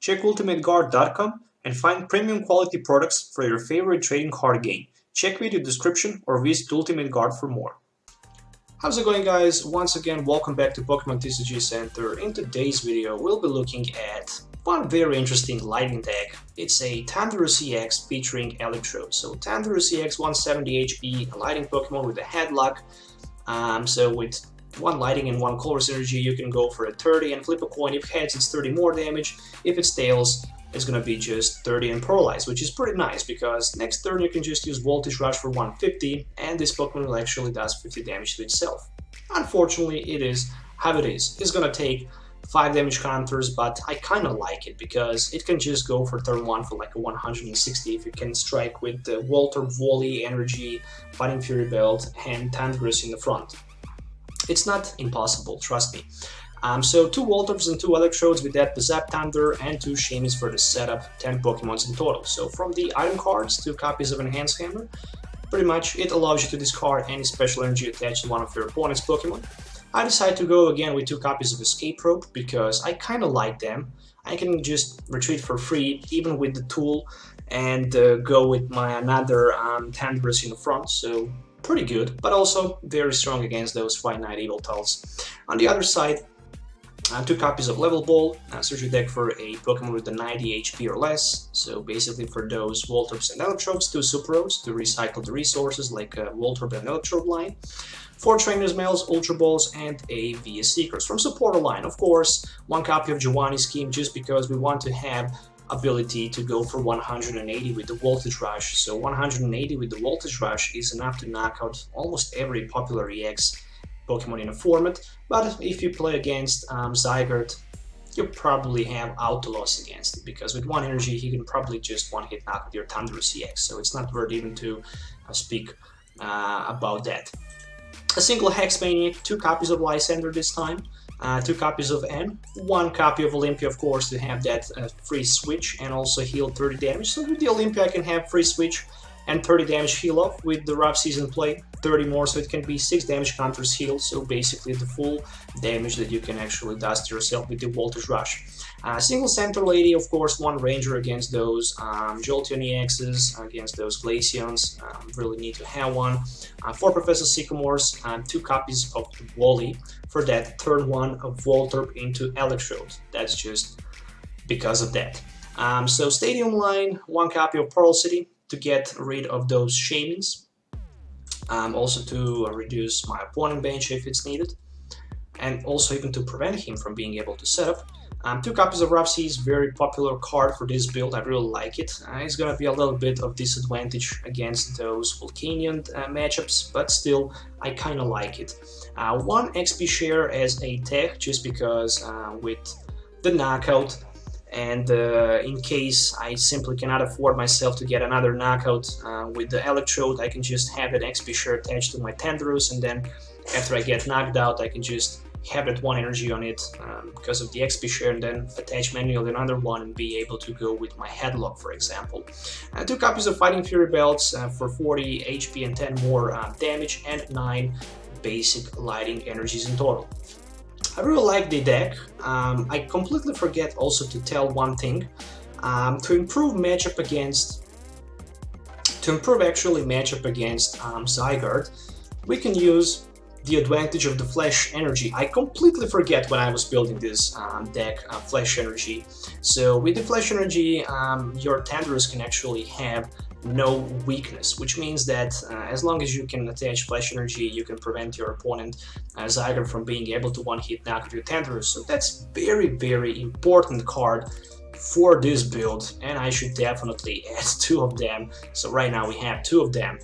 Check ultimateguard.com and find premium quality products for your favorite trading card game. Check video description or visit Ultimate Guard for more. How's it going, guys? Once again, welcome back to Pokemon TCG Center. In today's video, we'll be looking at one very interesting lighting deck. It's a Thundurus EX featuring Electrode. So Thundurus EX 170 HP, a lighting Pokemon with a headlock. So with one lighting and one color synergy, you can go for a 30 and flip a coin. If heads, it's 30 more damage. If it's tails, it's gonna be just 30 and paralyze, which is pretty nice because next turn you can just use Voltage Rush for 150 and this Pokemon will actually does 50 damage to itself. Unfortunately, it is how it is. It's gonna take 5 damage counters, but I kinda like it because it can just go for turn 1 for like a 160 if you can strike with the Voltorb, Volley, Energy, Fighting Fury Belt, and Thundurus in the front. It's not impossible, trust me. So 2 Voltorbs and 2 Electrodes with that Zap Thunder and 2 Shamies for the setup, 10 Pokemons in total. So from the item cards, 2 copies of Enhanced Hammer. Pretty much it allows you to discard any special energy attached to one of your opponent's Pokemon. I decided to go again with 2 copies of Escape Rope because I kinda like them. I can just retreat for free even with the tool and go with my another Thundurus in the front. So pretty good, but also very strong against those finite Yveltals. On the other side, 2 copies of Level Ball, search your deck for a Pokemon with a 90 HP or less, so basically for those Voltorbs and Electrodes, 2 Superos to recycle the resources like a Voltorb and Electrode line, 4 Trainers Mails, Ultra Balls, and a VS Seekers. From supporter line, of course, 1 copy of Giovanni's Scheme just because we want to have ability to go for 180 with the Voltage Rush. So 180 with the Voltage Rush is enough to knock out almost every popular EX Pokemon in a format, but if you play against Zygarde, you probably have auto loss against it, because with 1 energy he can probably just one-hit knock out your Thundurus EX, so it's not worth even to speak about that. A single Hex Maniac, 2 copies of Lysander this time, 2 copies of N, 1 copy of Olympia, of course, to have that free switch and also heal 30 damage. So with the Olympia I can have free switch and 30 damage heal off. With the Rough Season play, 30 more, so it can be 6 damage counters heal, so basically the full damage that you can actually dust to yourself with the Voltage Rush. Single Center Lady, of course, 1 Ranger against those Jolteon EXs, against those Glaceons, really need to have 1. 4 Professor Sycamores, 2 copies of Volley for that turn 1 of Voltorb into Electrode. That's just because of that. So Stadium line, 1 copy of Pearl City to get rid of those Shamings. Also to reduce my opponent bench if it's needed, and also even to prevent him from being able to set up. 2 copies of Rough Seas, very popular card for this build, I really like it. It's gonna be a little bit of disadvantage against those Volcanion matchups, but still, I kinda like it. 1 XP share as a tech, just because with the knockout, and in case I simply cannot afford myself to get another knockout with the Electrode, I can just have an XP share attached to my Thundurus, and then after I get knocked out I can just have that 1 energy on it because of the XP share, and then attach manually another 1 and be able to go with my Headlock, for example. 2 copies of Fighting Fury Belts for 40 HP and 10 more damage, and 9 basic lighting energies in total. I really like the deck. I completely forget also to tell one thing. To improve matchup against Zygarde, we can use the advantage of the Flash Energy. I completely forget when I was building this deck, Flash Energy. So with the Flash Energy, your Thundurus can actually have no weakness, which means that as long as you can attach Flash Energy, you can prevent your opponent Zygarde from being able to one-hit knock out your Thundurus. So that's very, very important card for this build, and I should definitely add 2 of them. So right now we have 2 of them.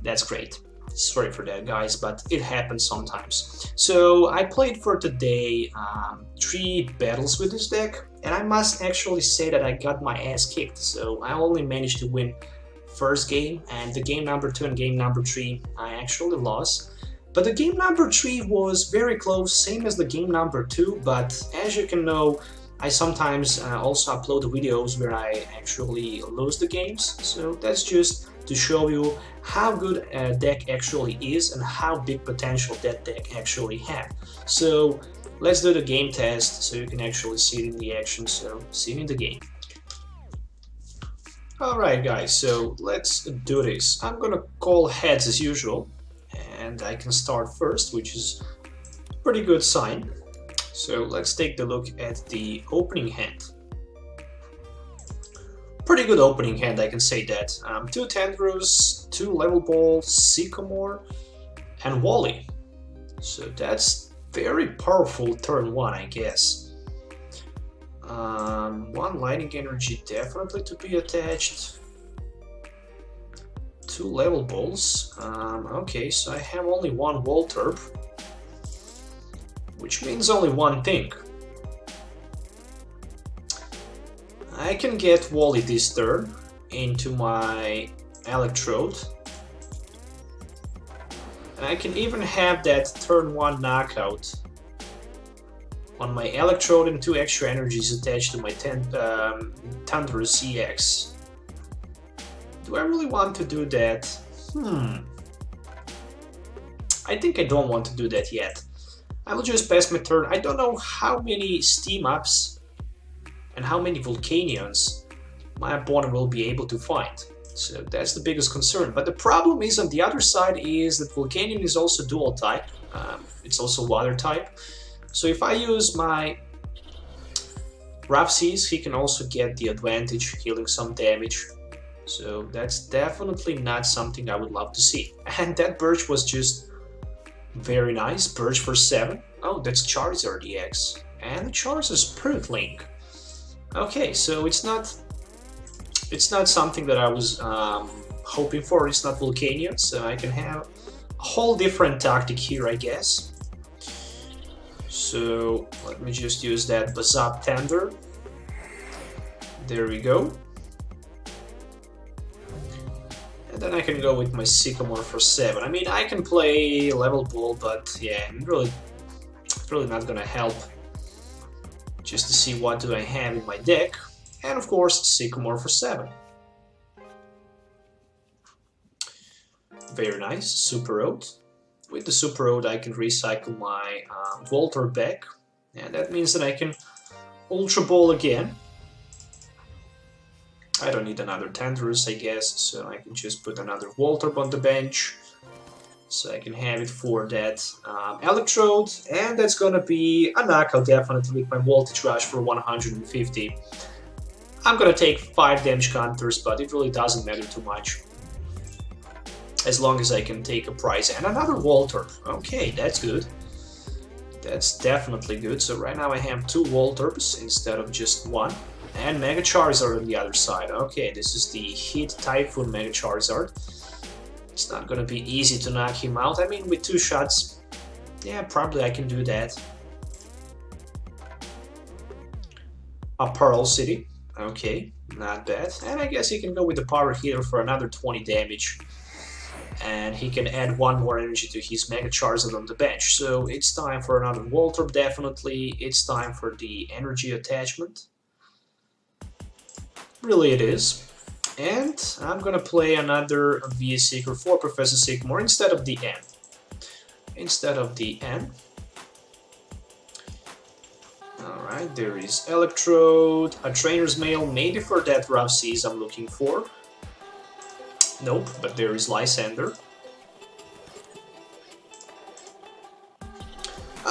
That's great. Sorry for that, guys, but it happens sometimes. So I played for today 3 battles with this deck, and I must actually say that I got my ass kicked. So I only managed to win first game, and the game number 2 and game number 3 I actually lost. But the game number 3 was very close, same as the game number 2, but as you can know, I sometimes also upload the videos where I actually lose the games, so that's just to show you how good a deck actually is and how big potential that deck actually had. So let's do the game test so you can actually see it in the action. So see you in the game. Alright guys, so let's do this. I'm gonna call heads as usual, and I can start first, which is a pretty good sign. So let's take a look at the opening hand. Pretty good opening hand, I can say that. 2 Thundurus, 2 Level Ball, Sycamore, and Wally. So that's very powerful turn 1, I guess. 1 Lightning Energy definitely to be attached. 2 Level Balls. Okay, so I have only 1 Voltorb, which means only one thing. I can get Wally this turn into my Electrode. And I can even have that turn 1 knockout on my Electrode and 2 extra energies attached to my Thundurus EX. Do I really want to do that? I think I don't want to do that yet. I will just pass my turn. I don't know how many Steam Ups and how many Volcanions my opponent will be able to find. So that's the biggest concern. But the problem is on the other side is that Volcanion is also dual type. It's also water type. So if I use my Rough Seas, he can also get the advantage, healing some damage. So that's definitely not something I would love to see. And that Birch was just very nice. Birch for 7. Oh, that's Charizard EX. And the Charizard Spirit Link. Okay, so it's not something that I was hoping for. It's not Volcanion, so I can have a whole different tactic here, I guess. So let me just use that Bazap Tender. There we go. And then I can go with my Sycamore for 7. I mean, I can play Level Ball, but yeah, it's really not gonna help. Just to see what do I have in my deck. And of course, Sycamore for 7. Very nice, Super Road. With the Super Road I can recycle my Voltorb back, and that means that I can Ultra Ball again. I don't need another Thundurus, I guess, so I can just put another Voltorb on the bench. So I can have it for that Electrode, and that's gonna be a knockout definitely with my Voltage Rush for 150. I'm gonna take 5 damage counters, but it really doesn't matter too much. As long as I can take a prize and another Voltorb. Okay, that's good. That's definitely good. So right now I have 2 Voltorbs instead of just 1. And Mega Charizard on the other side. Okay, this is the Heat Typhoon Mega Charizard. It's not gonna be easy to knock him out. I mean, with 2 shots, yeah, probably I can do that. A Pearl City. Okay, not bad. And I guess he can go with the Power Healer for another 20 damage. And he can add 1 more energy to his Mega Charizard on the bench. So it's time for another Voltorb, definitely. It's time for the energy attachment. Really it is. And I'm gonna play another VS Seeker for Professor Sycamore instead of the N. Instead of the N. Alright, there is Electrode, a Trainer's Mail, maybe for that Rough Seas I'm looking for. Nope, but there is Lysander.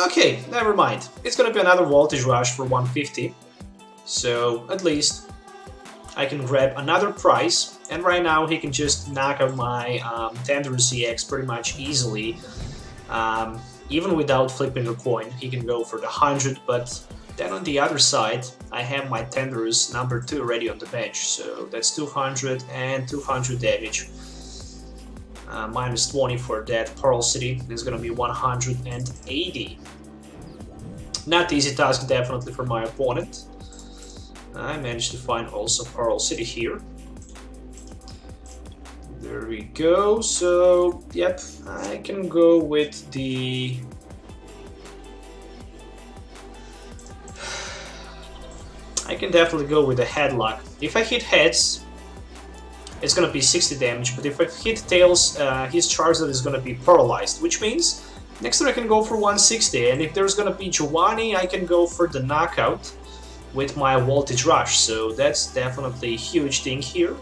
Okay, never mind. It's gonna be another Voltage Rush for 150. So, at least I can grab another prize. And right now he can just knock out my Thundurus EX pretty much easily. Even without flipping a coin, he can go for the 100, but then on the other side, I have my Thundurus number 2 ready on the bench, so that's 200 and 200 damage. Minus 20 for that Pearl City is gonna be 180. Not easy task, definitely, for my opponent. I managed to find also Pearl City here. There we go, so, yep, I can go with the... I can definitely go with the Headlock. If I hit heads, it's gonna be 60 damage, but if I hit tails, his Charizard is gonna be paralyzed, which means Next turn I can go for 160, and if there's gonna be Giovanni, I can go for the knockout with my Voltage Rush, so that's definitely a huge thing here.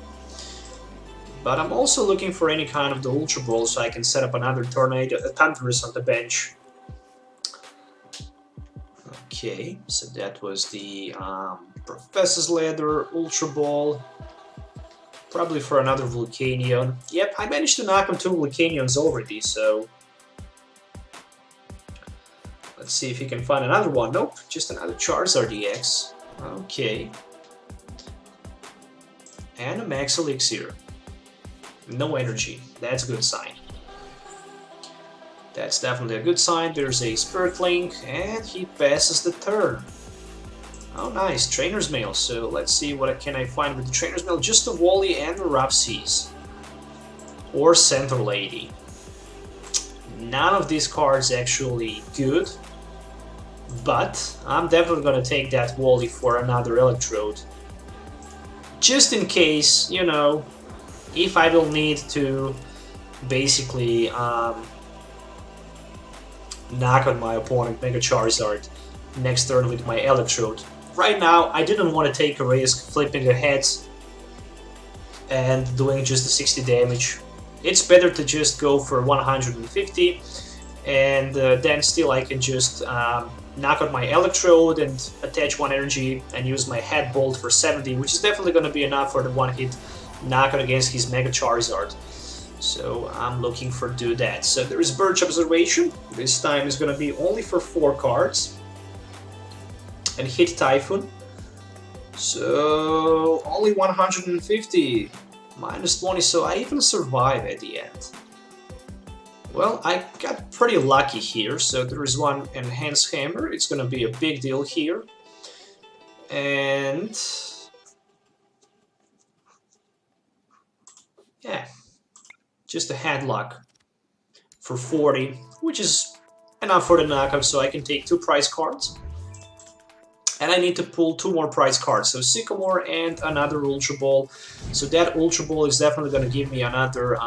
But I'm also looking for any kind of the Ultra Ball so I can set up another Tornado, a Thundurus on the bench. Okay, so that was the Professor's Ladder, Ultra Ball. Probably for another Volcanion. Yep, I managed to knock him 2 Volcanions already, so... Let's see if he can find another one. Nope, just another Charizard EX. Okay. And a Max Elixir. No energy. That's a good sign. That's definitely a good sign. There's a Spirit Link, and he passes the turn. Oh, nice. Trainer's Mail. So let's see what can I find with the Trainer's Mail. Just a Wally and a Rough Seas. Or Center Lady. None of these cards actually good. But I'm definitely gonna take that Wally for another Electrode. Just in case, you know, if I will need to basically knock on my opponent Mega Charizard next turn with my Electrode. Right now, I didn't want to take a risk flipping the heads and doing just the 60 damage. It's better to just go for 150 and then still I can just knock out my Electrode and attach 1 energy and use my Head Bolt for 70, which is definitely going to be enough for the 1-hit knockout against his Mega Charizard. So I'm looking for do that. So there is Birch Observation. This time is going to be only for 4 cards. And hit Typhoon. So only 150. Minus 20, so I even survive at the end. Well, I got pretty lucky here, so there is 1 Enhanced Hammer. It's gonna be a big deal here. And... yeah, just a Headlock for 40, which is enough for the knockout, so I can take 2 prize cards. And I need to pull 2 more prize cards, so Sycamore and another Ultra Ball. So that Ultra Ball is definitely going to give me another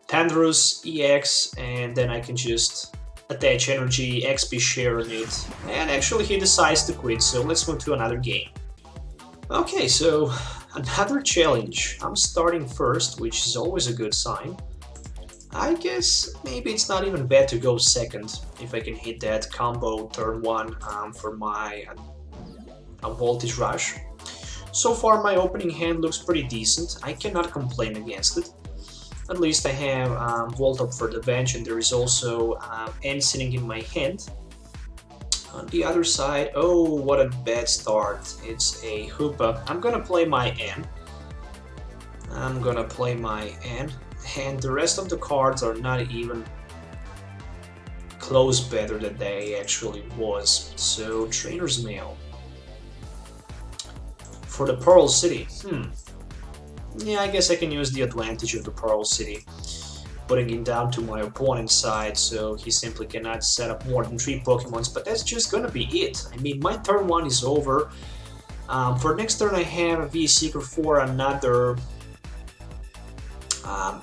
Thundurus EX, and then I can just attach energy, XP share on it. And actually he decides to quit, so let's move to another game. Okay, so another challenge. I'm starting first, which is always a good sign. I guess maybe it's not even bad to go second if I can hit that combo turn 1 for my Voltage Rush. So far my opening hand looks pretty decent. I cannot complain against it. At least I have Voltorb for the bench, and there is also N sitting in my hand. On the other side, oh, what a bad start. It's a Hoopa. I'm gonna play my N. And the rest of the cards are not even close better than they actually was. So, Trainer's Mail. For the Pearl City, yeah, I guess I can use the advantage of the Pearl City, putting it down to my opponent's side, so he simply cannot set up more than 3 Pokemons, but that's just gonna be it. I mean, my turn 1 is over. For next turn I have a V-Seeker for another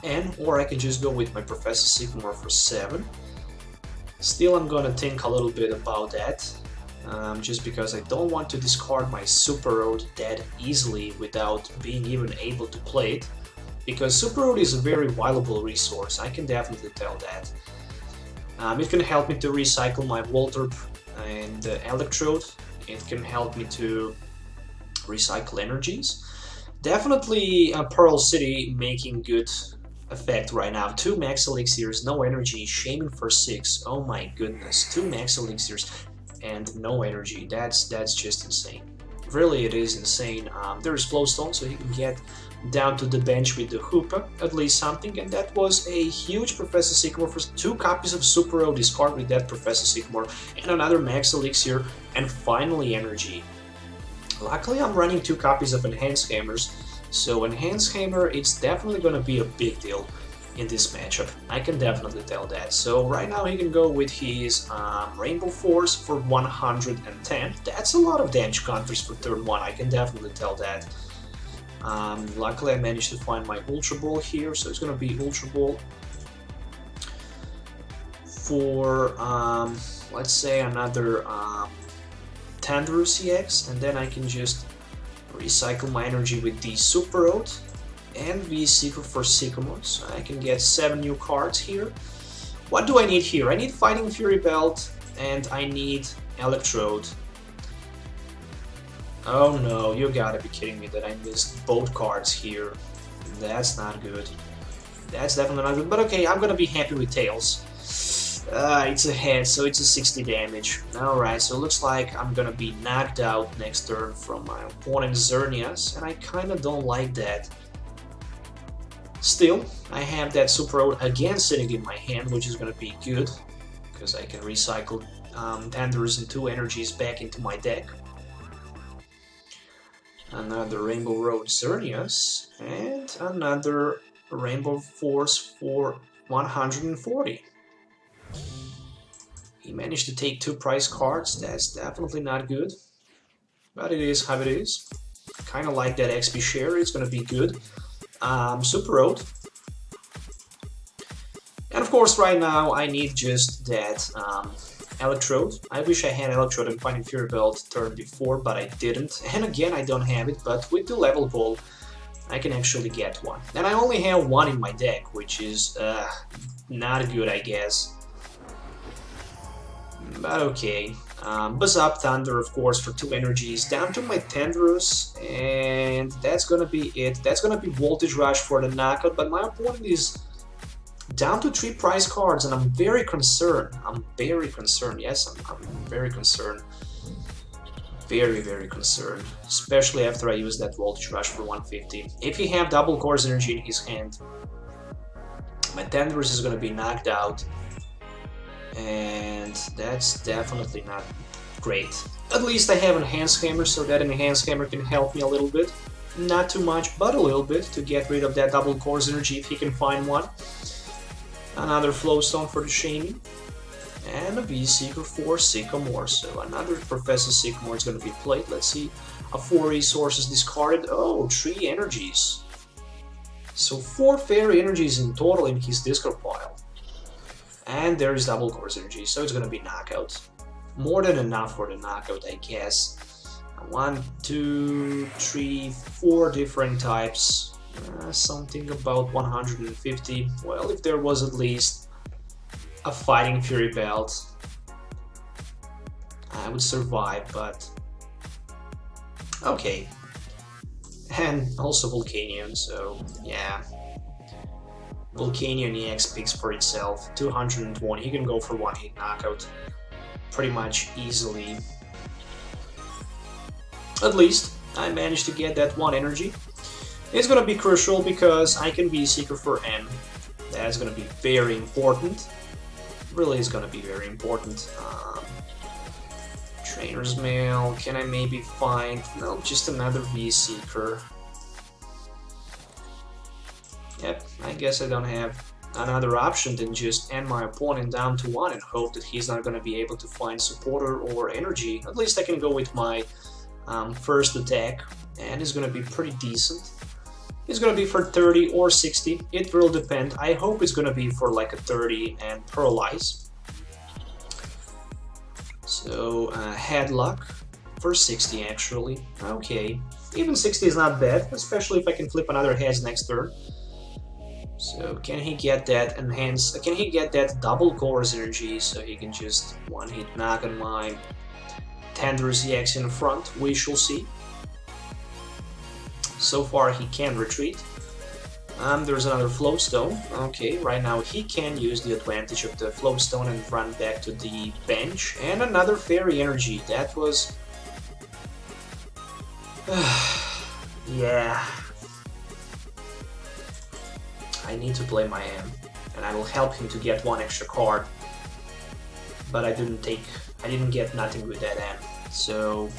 N, or I can just go with my Professor Sycamore for 7. Still, I'm gonna think a little bit about that, just because I don't want to discard my Super Road that easily without being even able to play it, because Super Road is a very valuable resource, I can definitely tell that. It can help me to recycle my Voltorb and Electrode, it can help me to recycle energies. Definitely Pearl City making good effect right now. 2 Max Elixirs, no energy, Shaman for 6. Oh my goodness, 2 Max Elixirs and no energy. That's just insane. Really, it is insane. There's Glowstone, so he can get down to the bench with the Hoopa, at least something. And that was a huge Professor Sycamore for 2 copies of Super O. Discard with that Professor Sycamore and another Max Elixir, and finally energy. Luckily, I'm running 2 copies of Enhanced Hammers, so Enhanced Hammer, it's definitely gonna be a big deal in this matchup. I can definitely tell that. So right now he can go with his Rainbow Force for 110. That's a lot of damage counters for turn 1, I can definitely tell that. Luckily I managed to find my Ultra Ball here, so it's gonna be Ultra Ball for, let's say, another Thundurus EX, and then I can just recycle my energy with the Electrode and the Seeker for Sycamore, so I can get 7 new cards here. What do I need here? I need Fighting Fury Belt, and I need Electrode. Oh no, you gotta be kidding me that I missed both cards here. That's not good. That's definitely not good, but okay, I'm gonna be happy with Tails. It's a head, so it's a 60 damage. Alright, so it looks like I'm gonna be knocked out next turn from my opponent Xerneas, and I kinda don't like that. Still, I have that Super Road again sitting in my hand, which is gonna be good, because I can recycle Thundurus and 2 energies back into my deck. Another Rainbow Road Xerneas, and another Rainbow Force for 140. He managed to take 2 prize cards. That's definitely not good, but it is how it is. Kind of like that XP share, it's gonna be good. Super Road. And of course right now I need just that Electrode. I wish I had Electrode and Fighting Fury Belt turn before, but I didn't. And again, I don't have it, but with the level goal, I can actually get one. And I only have 1 in my deck, which is not good, I guess. But okay. Buzz Up Thunder, of course, for 2 energies. Down to my Thundurus, and that's gonna be it. That's gonna be Voltage Rush for the knockout, but my opponent is down to 3 prize cards, and I'm very concerned. I'm very concerned. Yes, I'm very concerned. Very, very concerned. Especially after I use that Voltage Rush for 150. If he have double Course Energy in his hand, my Thundurus is gonna be knocked out. And that's definitely not great. At least I have Enhanced Hammer, so that Enhanced Hammer can help me a little bit. Not too much, but a little bit, to get rid of that double Course Energy if he can find one. Another Flowstone for the Shaming. And a V-Seeker for Sycamore, so another Professor Sycamore is going to be played. Let's see, a 4 resources discarded. Oh, 3 energies. So 4 fairy energies in total in his discard pile. And there is double Course Energy, so it's gonna be knockout. More than enough for the knockout, I guess. 1, 2, 3, 4 different types. Something about 150. Well, if there was at least a Fighting Fury Belt, I would survive, but okay. And also Volcanion, so yeah. Volcanion EX speaks for itself. 220, he can go for 1-hit knockout pretty much easily. At least I managed to get that 1 energy. It's gonna be crucial because I can be Seeker for N. That's gonna be very important. Really is gonna be very important. Trainer's Mail, can I maybe find... No, just another V-Seeker. Yep, I guess I don't have another option than just end my opponent down to 1 and hope that he's not going to be able to find supporter or energy. At least I can go with my first attack, and it's going to be pretty decent. It's going to be for 30 or 60, it will depend. I hope it's going to be for like a 30 and Paralyze. So, Headlock for 60 actually. Okay, even 60 is not bad, especially if I can flip another heads next turn. So can he get that enhanced? Can he get that double Course Energy so he can just 1-hit knock on my Thundurus EX in front? We shall see. So far he can retreat. There's another Flowstone. Okay, right now he can use the advantage of the Flowstone and run back to the bench. And another Fairy Energy. That was... yeah. I need to play my hand, and I will help him to get 1 extra card. But I didn't get nothing with that hand, so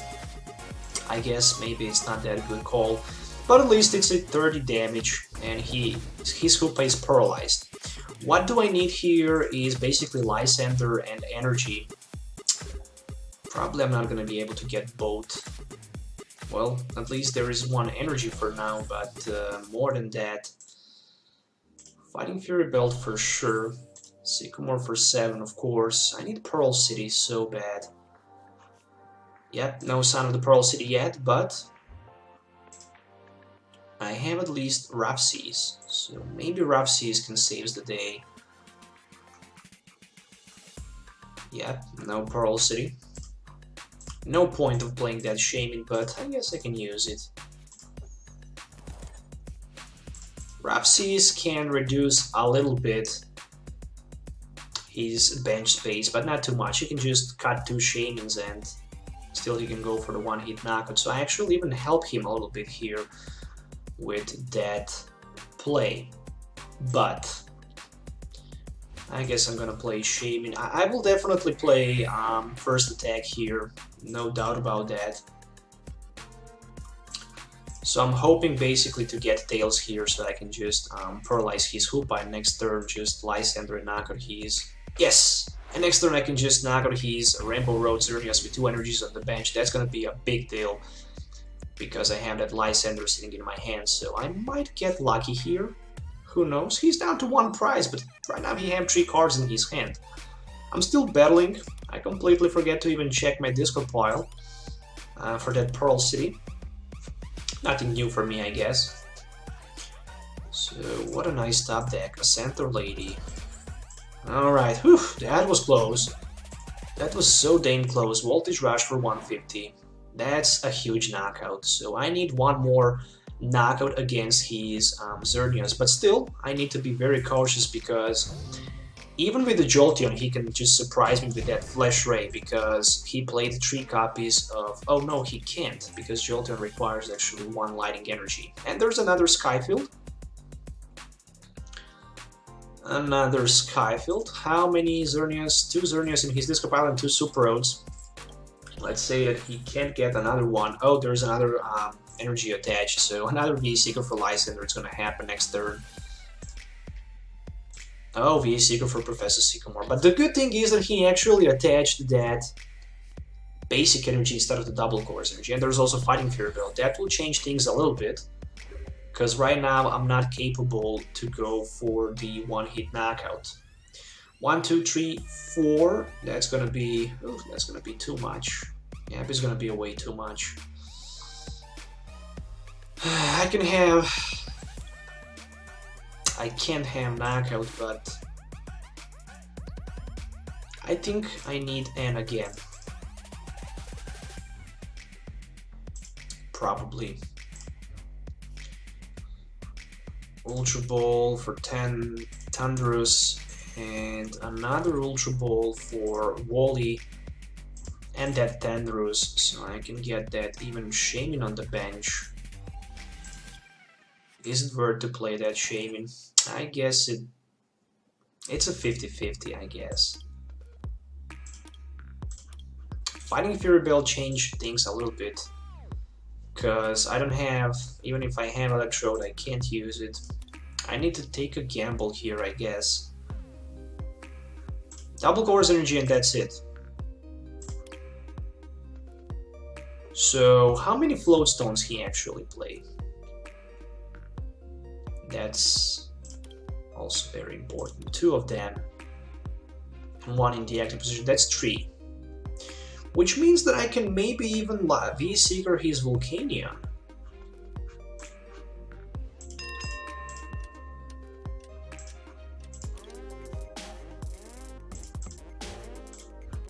I guess maybe it's not that good call. But at least it's a 30 damage, and his Hoopa is paralyzed. What do I need here is basically Lysander and energy. Probably I'm not gonna be able to get both. Well, at least there is 1 energy for now, but more than that. Fighting Fury Belt for sure. Sycamore for 7, of course. I need Pearl City so bad. Yep, no sign of the Pearl City yet, but I have at least Rough Seas. So maybe Rough Seas can save the day. Yep, no Pearl City. No point of playing that Shaman, but I guess I can use it. Rough Seas can reduce a little bit his bench space, but not too much. He can just cut 2 Shamans and still he can go for the one-hit knockout. So I actually even help him a little bit here with that play. But I guess I'm gonna play Shaman. I will definitely play first attack here, no doubt about that. So I'm hoping basically to get Tails here so that I can just paralyze his Hoopa, and next turn just Lysander and knock out his... Yes! And next turn I can just knock out his Rainbow Road Xerneas with 2 energies on the bench. That's gonna be a big deal because I have that Lysander sitting in my hand, so I might get lucky here. Who knows? He's down to 1 prize, but right now he has 3 cards in his hand. I'm still battling. I completely forget to even check my discard pile for that Pearl City. Nothing new for me, I guess. So, what a nice top deck. A Center Lady. Alright, whew, that was close. That was so damn close. Voltage Rush for 150. That's a huge knockout. So I need 1 more knockout against his Xerneas, but still I need to be very cautious because even with the Jolteon he can just surprise me with that Flash Ray because he played 3 copies of... Oh no, he can't because Jolteon requires actually 1 lightning energy. And there's another Skyfield. Another Skyfield. How many Xerneas? 2 Xerneas in his discard pile and 2 Super Roads. Let's say that he can't get another one. Oh, there's another energy attached, so another V-Seeker for Lysander is gonna happen next turn. Oh, V-Seeker for Professor Sycamore. But the good thing is that he actually attached that basic energy instead of the double course energy, and there's also Fighting Fury Belt. That will change things a little bit, because right now I'm not capable to go for the one-hit knockout. 1, 2, 3, 4. That's gonna be... Ooh, that's gonna be too much. Yeah, it's gonna be way too much. I can't have knockout, but I think I need N again. Probably. Ultra Ball for 10 Thundurus and another Ultra Ball for Wally and that Thundurus, so I can get that even Shaman on the bench. Is it worth to play that Shaman? I guess it's a 50-50, I guess. Fighting Fury Bell changed things a little bit, because I don't have, even if I have Electrode, I can't use it. I need to take a gamble here, I guess. Double Course Energy and that's it. So, how many Float Stones he actually played? That's also very important. 2 of them. And 1 in the active position. That's 3. Which means that I can maybe even V-Seeker his Volcanion.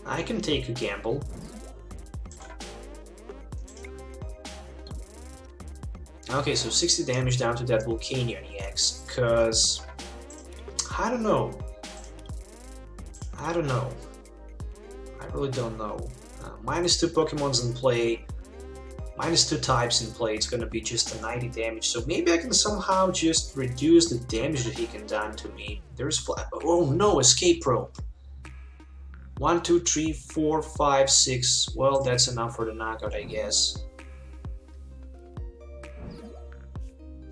I can take a gamble. Okay, so 60 damage down to that Volcanion EX, cause I don't know. I really don't know. -2 Pokemons in play, -2 types in play, it's gonna be just a 90 damage, so maybe I can somehow just reduce the damage that he can do to me. There's oh no, Escape Rope. 1, 2, 3, 4, 5, 6. Well, that's enough for the knockout, I guess.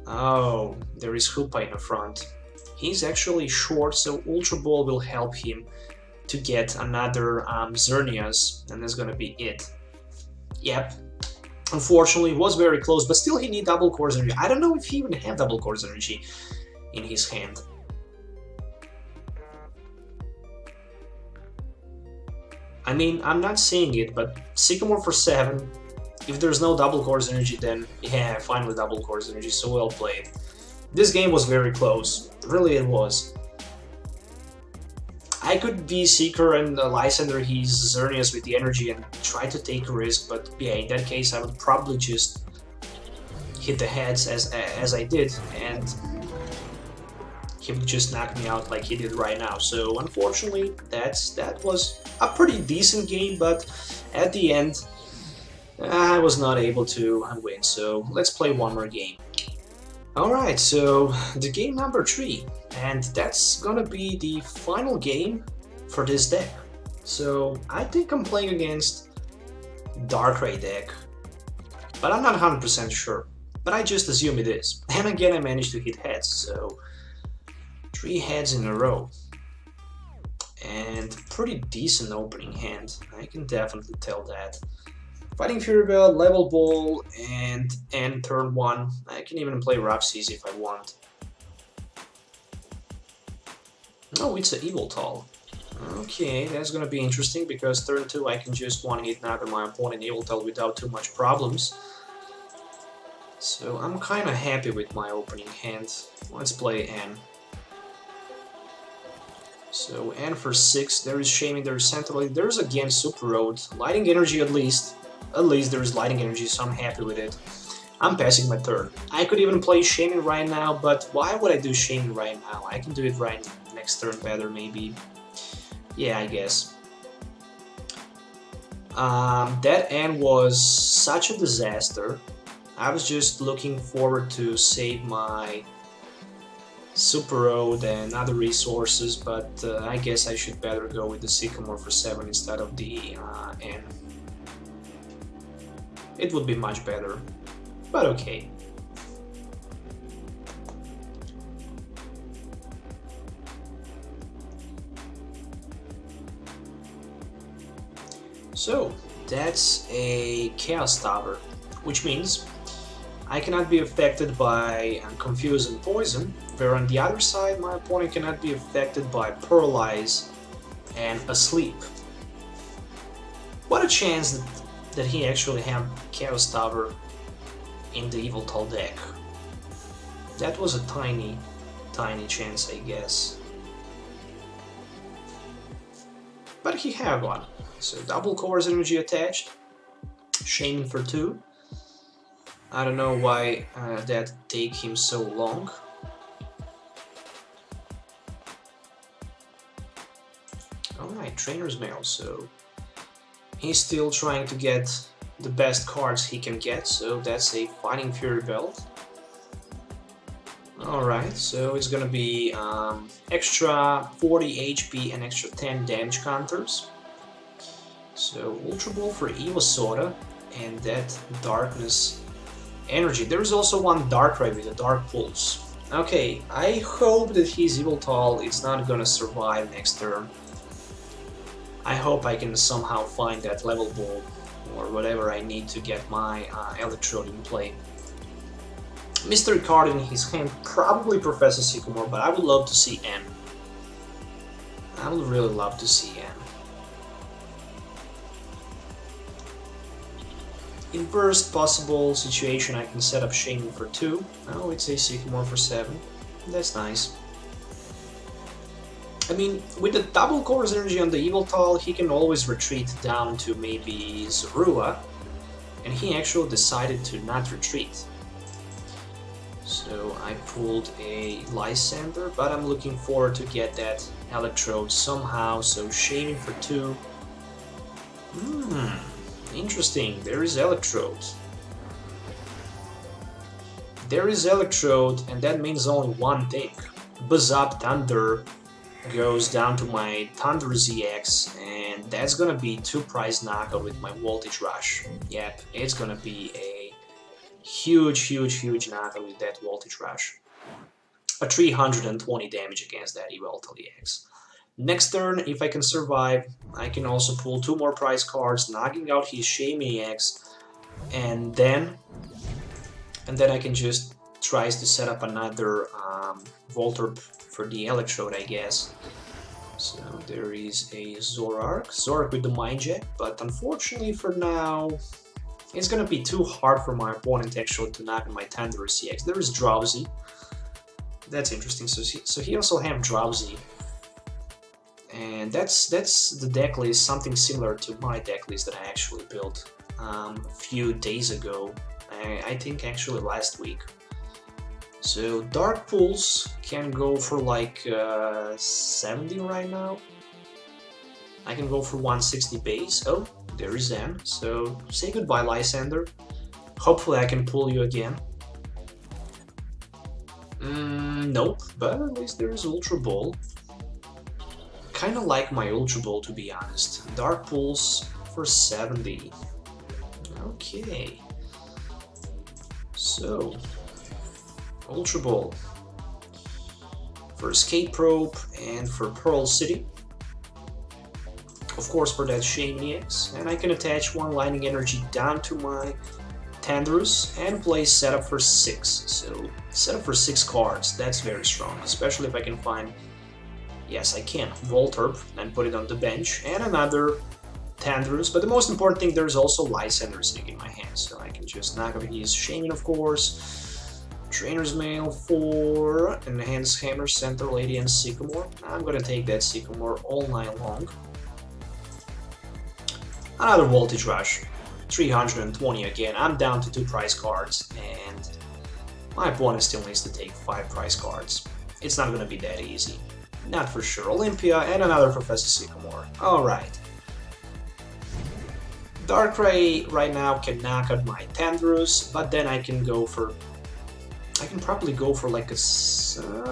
Oh, there is Hoopa in the front. He's actually short, so Ultra Ball will help him to get another Xerneas, and that's gonna be it. Yep. Unfortunately, it was very close, but still he needs Double Course Energy. I don't know if he even has Double Course Energy in his hand. I mean, I'm not seeing it, but Sycamore for 7. If there's no double course energy, then yeah, finally double course energy, so well played. This game was very close, really it was. I could be Seeker and Lysander, he's Xerneas with the energy and try to take a risk, but yeah, in that case I would probably just hit the heads as I did, and he would just knock me out like he did right now. So unfortunately, that was a pretty decent game, but at the end, I was not able to win. So let's play one more game. Alright, so the game number 3, and that's gonna be the final game for this deck. So I think I'm playing against Darkrai deck, but I'm not 100% sure. But I just assume it is. And again, I managed to hit heads, so 3 heads in a row. And pretty decent opening hand, I can definitely tell that. Fighting Fury Belt, Level Ball, and end turn 1. I can even play Rhapsody if I want. Oh, it's an Yveltal. Okay, that's gonna be interesting because turn 2 I can just one-hit knock my opponent Yveltal without too much problems. So I'm kinda happy with my opening hand. Let's play N. So N for 6, there is Shaming, there is Central, there's again Super Road, Lighting Energy at least. At least there is Lighting Energy, so I'm happy with it. I'm passing my turn. I could even play Shaming right now, but why would I do Shaming right now? I can do it right next turn better, maybe. Yeah, I guess. That end was such a disaster. I was just looking forward to save my Super Road and other resources, but I guess I should better go with the Sycamore for 7 instead of the N. It would be much better, but okay. So, that's a Chaos Tower, which means I cannot be affected by Confuse and Poison, where on the other side my opponent cannot be affected by Paralyze and Asleep. What a chance that he actually had Chaos Tower in the Yveltal deck. That was a tiny chance, I guess. But he had one. So double Course Energy attached, Shaming for 2. I don't know why that take him so long. Alright, Trainer's Mail, so he's still trying to get the best cards he can get, so that's a Fighting Fury Belt. Alright, so it's gonna be extra 40 HP and extra 10 damage counters. So Ultra Ball for Evosoda and that Darkness Energy. There is also one Darkrai with a Dark Pulse. Okay, I hope that his Yveltal is not gonna survive next turn. I hope I can somehow find that Level Ball or whatever I need to get my Electrode in play. Mystery card in his hand, probably Professor Sycamore, but I would love to see N. I would really love to see N. In worst possible situation, I can set up Shaming for 2. Oh, it's a Sycamore for 7. That's nice. I mean, with the double Course Energy on the Yveltal, he can always retreat down to maybe Zorua, and he actually decided to not retreat. So I pulled a Lysander, but I'm looking forward to get that Electrode somehow, so Shaming for 2. Interesting, there is Electrode. There is Electrode, and that means only one thing. Buzz Up Thunder goes down to my Thundurus EX, and that's gonna be 2 prize knockout with my Voltage Rush. Yep, it's gonna be a huge knockout with that Voltage Rush. A 320 damage against that Yveltal EX. Next turn, if I can survive, I can also pull 2 more prize cards, knocking out his Shaming EX, and then I can just try to set up another Voltorb for the Electrode, I guess. So there is a Zorark with the Mind Jack, but unfortunately for now, it's gonna be too hard for my opponent actually to knock my Thundurus EX. There is Drowsy. That's interesting. So he also has Drowsy. And that's the deck list, something similar to my deck list that I actually built a few days ago. I think actually last week. So Dark Pulse can go for like 70 right now. I can go for 160 base. Oh, there is Zen. So say goodbye, Lysander. Hopefully I can pull you again. Nope, but at least there is Ultra Ball. Kinda like my Ultra Ball, to be honest. Dark Pulse for 70. Okay. So, Ultra Ball for Escape Probe and for Pearl City. Of course, for that Shaman EX. And I can attach one Lightning Energy down to my Thundurus and play setup for 6. So, setup for 6 cards. That's very strong, especially if I can find. Yes, I can. Voltorb and put it on the bench. And another Thundurus. But the most important thing, there's also Lysander sitting in my hand. So I can just knock off his Shaman, of course. Trainer's Mail for Enhanced Hammer, Center Lady, and Sycamore. I'm gonna take that Sycamore all night long. Another Voltage Rush. 320 again. I'm down to 2 prize cards. And my opponent still needs to take 5 prize cards. It's not gonna be that easy. Not for sure. Olympia and another Professor Sycamore. Alright. Darkrai right now can knock out my Thundurus, but then I can go for. I can probably go for like a.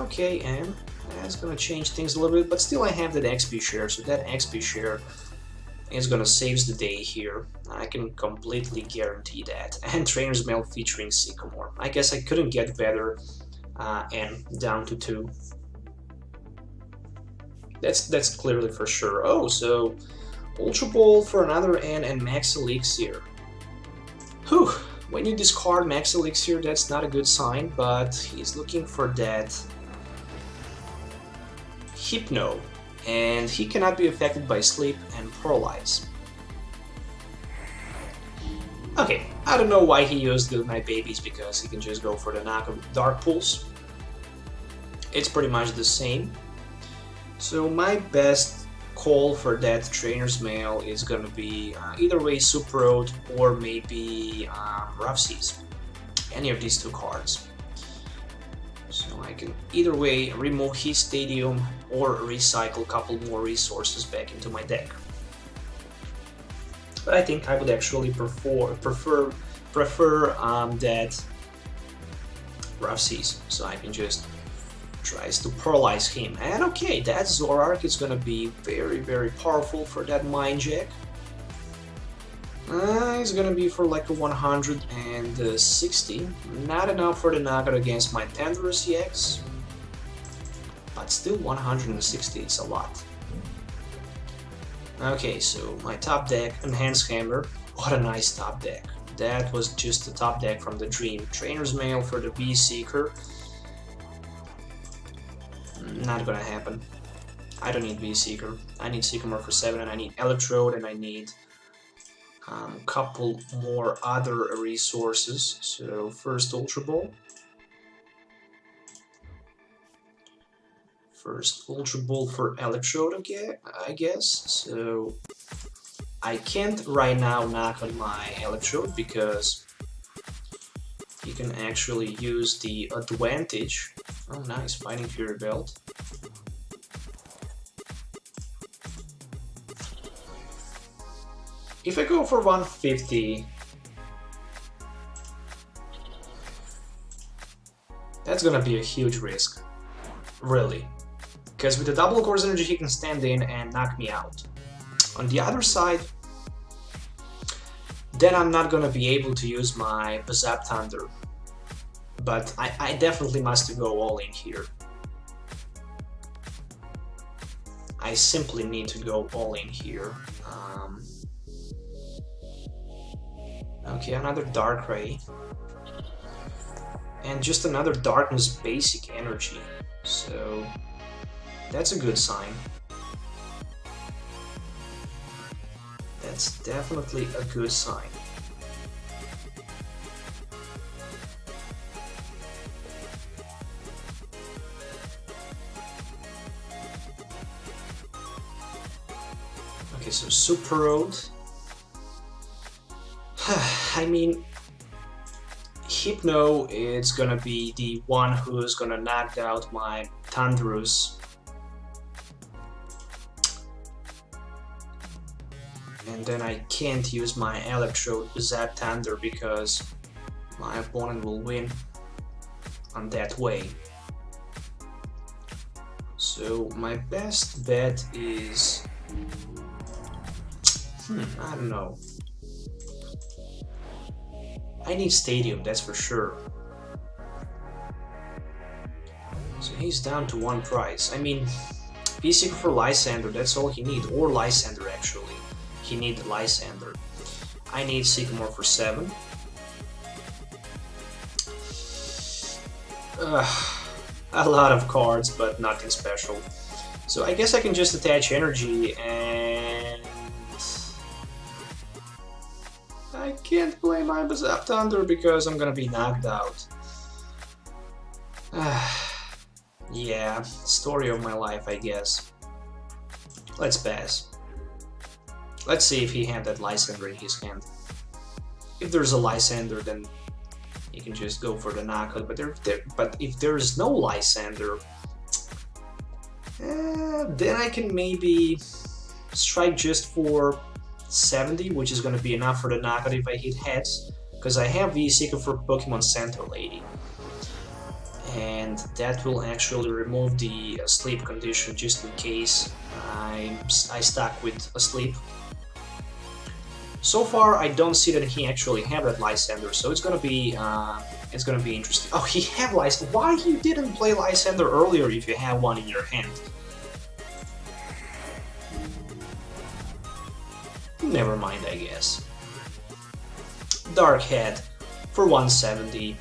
Okay, and that's gonna change things a little bit, but still I have that XP share, so that XP share is gonna save the day here. I can completely guarantee that. And Trainer's Mail featuring Sycamore. I guess I couldn't get better, and down to 2. That's clearly for sure. Oh, so Ultra Ball for another N and Max Elixir. Whew, when you discard Max Elixir, that's not a good sign, but he's looking for that Hypno, and he cannot be affected by Sleep and Paralyze. Okay, I don't know why he used the Night Babies, because he can just go for the knock of Dark Pulse. It's pretty much the same. So my best call for that Trainer's Mail is gonna be either way Super Road or maybe Rough Seas. Any of these 2 cards. So I can either way remove his Stadium or recycle a couple more resources back into my deck. But I think I would actually prefer that Rough Seas, so I can just tries to paralyze him. And okay, that Zorark is gonna be very, very powerful for that Mind Jack. It's gonna be for like a 160. Not enough for the knockout against my Thundurus EX. But still 160, it's a lot. Okay, so my top deck, Enhanced Hammer. What a nice top deck. That was just the top deck from the dream. Trainer's Mail for the V-Seeker. Not gonna happen. I don't need V-Seeker. I need Sycamore for 7, and I need Electrode, and I need a couple more other resources. So first Ultra Ball. First Ultra Ball for Electrode again, I guess. So I can't right now knock on my Electrode because you can actually use the advantage. Oh nice, Fighting Fury Belt. If I go for 150, that's gonna be a huge risk, really. Because with the double Course Energy he can stand in and knock me out. On the other side, then I'm not gonna be able to use my Zap Thunder. But I definitely must go all in here. I simply need to go all in here. Okay, another Darkrai. And just another Darkness Basic Energy. So that's a good sign. That's definitely a good sign. Okay, so Super Road. I mean, Hypno is gonna be the one who's gonna knock out my Thundurus. And then I can't use my Electrode Zap Thunder because my opponent will win on that way. So my best bet is... I don't know. I need Stadium, that's for sure. So he's down to 1 prize. I mean, V-Seeker for Lysander, that's all he needs. Or Lysander, actually. He needs Lysander. I need Sycamore for 7. A lot of cards, but nothing special. So I guess I can just attach energy, and I can't play my Zap Thunder because I'm gonna be knocked out. Yeah, story of my life, I guess. Let's pass. Let's see if he had that Lysander in his hand. If there's a Lysander, then you can just go for the knockout. But if there's no Lysander, then I can maybe strike just for 70, which is going to be enough for the knockout if I hit heads, because I have V-Seeker for Pokemon-Center lady. And that will actually remove the sleep condition just in case I stuck with a sleep. So far, I don't see that he actually have that Lysander, so it's gonna be interesting. Oh, he have Lysander. Why you didn't play Lysander earlier if you have one in your hand? Never mind, I guess. Dark Head for 170.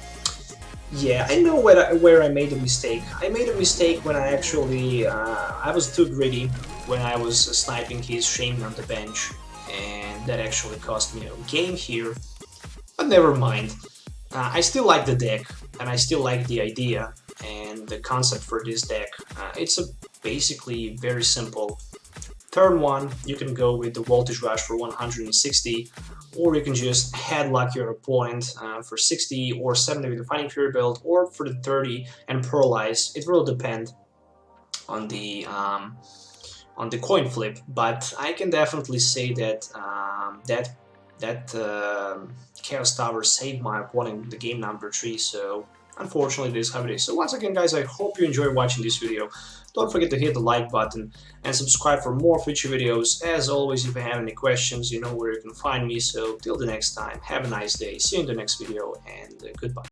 Yeah, I know where I made a mistake. I made a mistake when I actually I was too greedy when I was sniping his Shaman on the bench. And that actually cost me a game here, but never mind. I still like the deck, and I still like the idea and the concept for this deck. It's basically very simple. Turn 1, you can go with the Voltage Rush for 160, or you can just headlock your opponent for 60 or 70 with the Fighting Fury build, or for the 30 and Paralyze. It will depend on the coin flip, but I can definitely say that Chaos Tower saved my opponent in the game number 3, so unfortunately this is how it is. So once again, guys, I hope you enjoyed watching this video. Don't forget to hit the like button and subscribe for more future videos. As always, if you have any questions, you know where you can find me. So till the next time, have a nice day, see you in the next video, and goodbye.